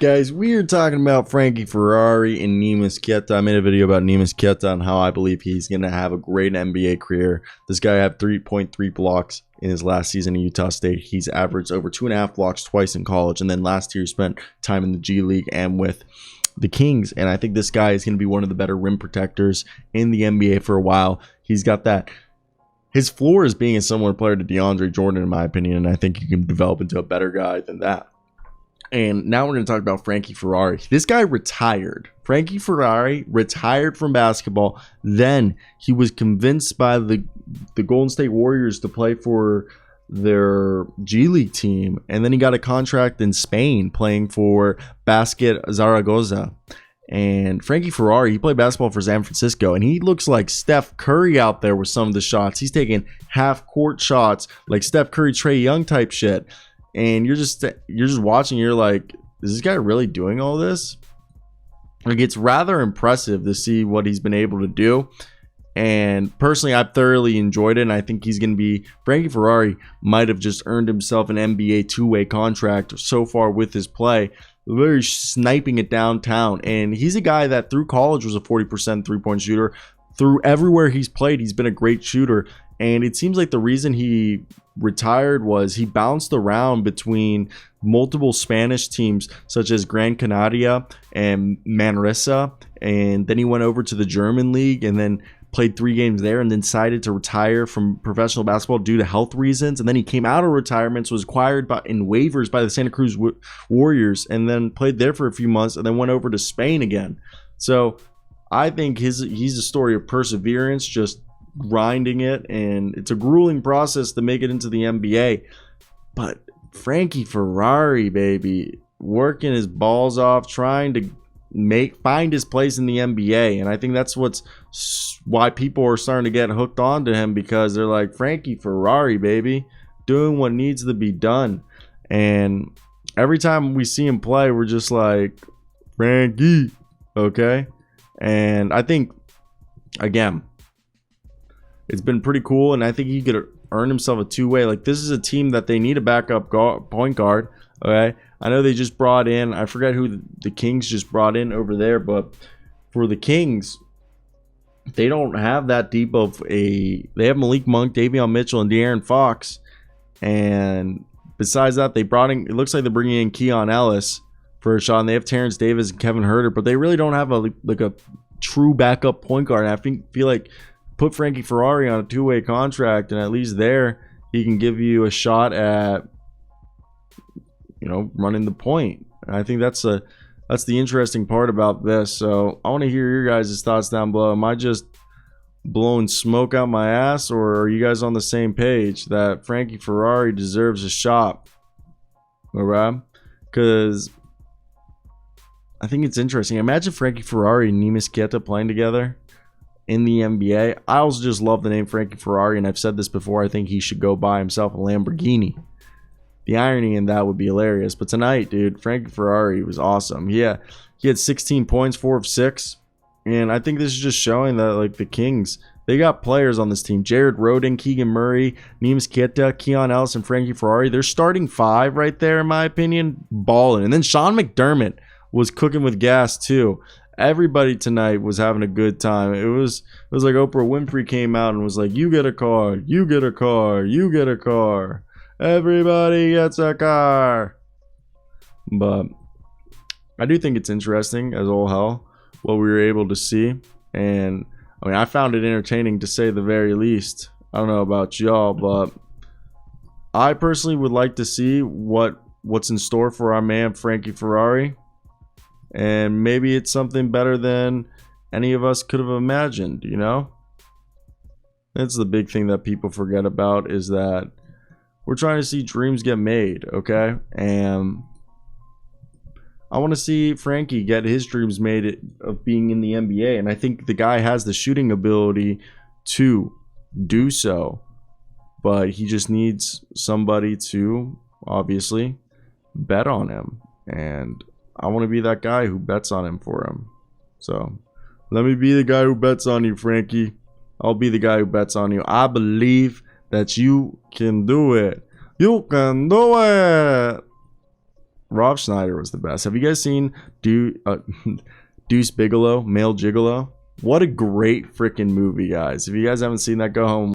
Guys, we are talking about Frankie Ferrari and Neemis Queta. I made a video about Neemis Queta and how I believe he's going to have a great NBA career. This guy had 3.3 blocks in his last season at Utah State. He's averaged over 2.5 blocks twice in college. And then last year he spent time in the G League and with the Kings. And I think this guy is going to be one of the better rim protectors in the NBA for a while. He's got that. His floor is being a similar player to DeAndre Jordan, in my opinion. And I think he can develop into a better guy than that. And now we're going to talk about Frankie Ferrari. This guy retired. Frankie Ferrari retired from basketball. Then he was convinced by the Golden State Warriors to play for their G League team. And then he got a contract in Spain playing for Basket Zaragoza. And Frankie Ferrari, he played basketball for San Francisco. And he looks like Steph Curry out there with some of the shots. He's taking half-court shots like Steph Curry, Trae Young type shit. And you're just watching, you're like, is this guy really doing all this? Like, it's rather impressive to see what he's been able to do. And personally, I've thoroughly enjoyed it. And I think he's going to be, Frankie Ferrari might have just earned himself an NBA two-way contract so far with his play. Very sniping it downtown. And he's a guy that through college was a 40% three-point shooter. Through everywhere he's played, he's been a great shooter. And it seems like the reason he retired was he bounced around between multiple Spanish teams such as Gran Canaria and Manresa, and then he went over to the German league and then played 3 games there and then decided to retire from professional basketball due to health reasons. And then he came out of retirement, was acquired in waivers by the Santa Cruz Warriors, and then played there for a few months and then went over to Spain again. So I think he's a story of perseverance, just grinding it, and it's a grueling process to make it into the NBA. But Frankie Ferrari, baby, working his balls off, trying to find his place in the NBA. And I think that's why people are starting to get hooked onto him, because they're like, Frankie Ferrari, baby, doing what needs to be done. And every time we see him play, we're just like, Frankie, okay? And I think, again, it's been pretty cool, and I think he could earn himself a two-way. Like, this is a team that they need a backup point guard, okay? I know they just brought in, I forget who the Kings just brought in over there, but for the Kings, they don't have that deep of they have Malik Monk, Davion Mitchell, and De'Aaron Fox. And besides that, it looks like they're bringing in Keon Ellis for a shot, and they have Terrence Davis and Kevin Huerter, but they really don't have a true backup point guard. And I feel like put Frankie Ferrari on a two-way contract, and at least there he can give you a shot at, running the point. And I think that's the interesting part about this. So I want to hear your guys' thoughts down below. Am I just blowing smoke out my ass, or are you guys on the same page that Frankie Ferrari deserves a shot? All right, because I think it's interesting. Imagine Frankie Ferrari and Neemis Queta playing together in the NBA. I also just love the name Frankie Ferrari, and I've said this before, I think he should go buy himself a Lamborghini. The irony in that would be hilarious. But tonight, dude, Frankie Ferrari was awesome. Yeah, he had 16 points, 4 of 6. And I think this is just showing that, like, the Kings, they got players on this team. Jared Rhoden, Keegan Murray, Neemis Queta, Keon Ellis, and Frankie Ferrari. They're starting 5 right there, in my opinion, balling. And then Sean McDermott was cooking with gas, too. Everybody tonight was having a good time. It was like Oprah Winfrey came out and was like, you get a car, you get a car, you get a car. Everybody gets a car. But I do think it's interesting as all hell what we were able to see. And I mean, I found it entertaining to say the very least. I don't know about y'all, but I personally would like to see what's in store for our man Frankie Ferrari. And maybe it's something better than any of us could have imagined, That's the big thing that people forget about, is that we're trying to see dreams get made, okay? And I want to see Frankie get his dreams made of being in the NBA. And I think the guy has the shooting ability to do so. But he just needs somebody to, obviously, bet on him. And I want to be that guy who bets on him for him. So, let me be the guy who bets on you, Frankie. I'll be the guy who bets on you. I believe that you can do it. You can do it. Rob Schneider was the best. Have you guys seen Deuce Bigelow, Male Gigolo? What a great freaking movie, guys. If you guys haven't seen that, go home.